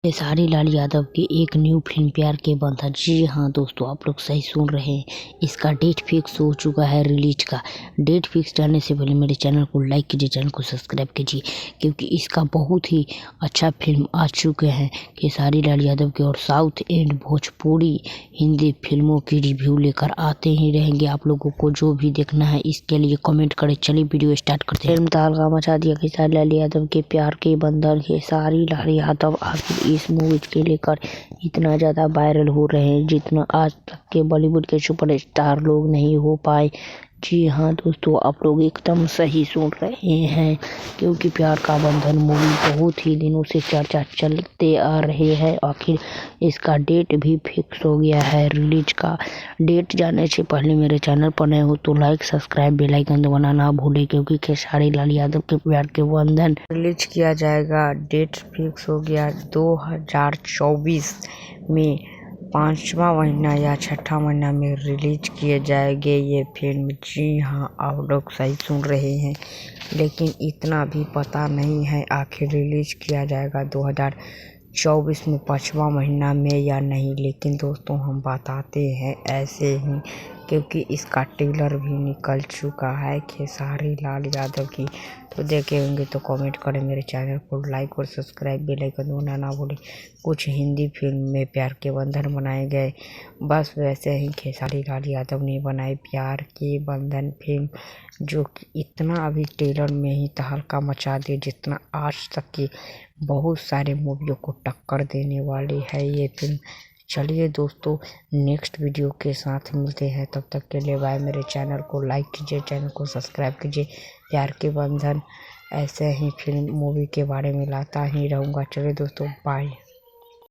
खेसारी लाल यादव की एक new film प्यार के बंधन। जी हाँ दोस्तों, आप लोग सही सुन रहे हैं। इसका डेट फिक्स हो चुका है रिलीज का। डेट फिक्स जाने से पहले मेरे चैनल को लाइक कीजिए, चैनल को सब्सक्राइब कीजिए, क्योंकि इसका बहुत ही अच्छा फिल्म आ चुके हैं खेसारी लाल यादव के। और साउथ एंड भोजपुरी हिंदी फिल्मों की रिव्यू लेकर आते ही रहेंगे। आप लोगों को जो भी देखना है इसके लिए कमेंट करें। चलिए वीडियो स्टार्ट करते हैं। फिल्म तहलका मचा दिया खेसारी लाल यादव के प्यार के बंधन। खेसारी लाल यादव आखिर इस मूवी के लेकर इतना ज़्यादा वायरल हो रहे हैं जितना आज तक के बॉलीवुड के सुपरस्टार लोग नहीं हो पाए। जी हाँ दोस्तों, आप लोग एकदम सही सुन रहे हैं, क्योंकि प्यार का बंधन मूवी बहुत ही दिनों से चर्चा चलते आ रहे हैं। आखिर इसका डेट भी फिक्स हो गया है रिलीज का। डेट जाने से पहले मेरे चैनल पर नए हो तो लाइक सब्सक्राइब बेल आइकन दबाना ना भूले, क्योंकि खेसारी लाल यादव के प्यार के बंधन रिलीज किया जाएगा। डेट फिक्स हो गया 2024 में 5वां महीना या 6ठा महीना में रिलीज किए जाएंगे ये फिल्म। जी हाँ, आप लोग सही सुन रहे हैं, लेकिन इतना भी पता नहीं है आखिर रिलीज किया जाएगा 2024 में 5वां महीना में या नहीं। लेकिन दोस्तों हम बताते हैं ऐसे ही, क्योंकि इसका ट्रेलर भी निकल चुका है खेसारी लाल यादव की। तो देखे होंगे तो कमेंट करें, मेरे चैनल को लाइक और सब्सक्राइब बेल आइकन दबाना ना भूलें। कुछ हिंदी फिल्म में प्यार के बंधन बनाए गए, बस वैसे ही खेसारी लाल यादव ने बनाई प्यार के बंधन फिल्म, जो कि इतना अभी ट्रेलर में ही तहलका मचा दे जितना आज तक की बहुत सारे मूवियों को टक्कर देने वाली है ये फिल्म। चलिए दोस्तों, नेक्स्ट वीडियो के साथ मिलते हैं, तब तक के लिए बाय। मेरे चैनल को लाइक कीजिए, चैनल को सब्सक्राइब कीजिए। प्यार के बंधन ऐसे ही फिल्म मूवी के बारे में लाता ही रहूँगा। चलिए दोस्तों, बाय।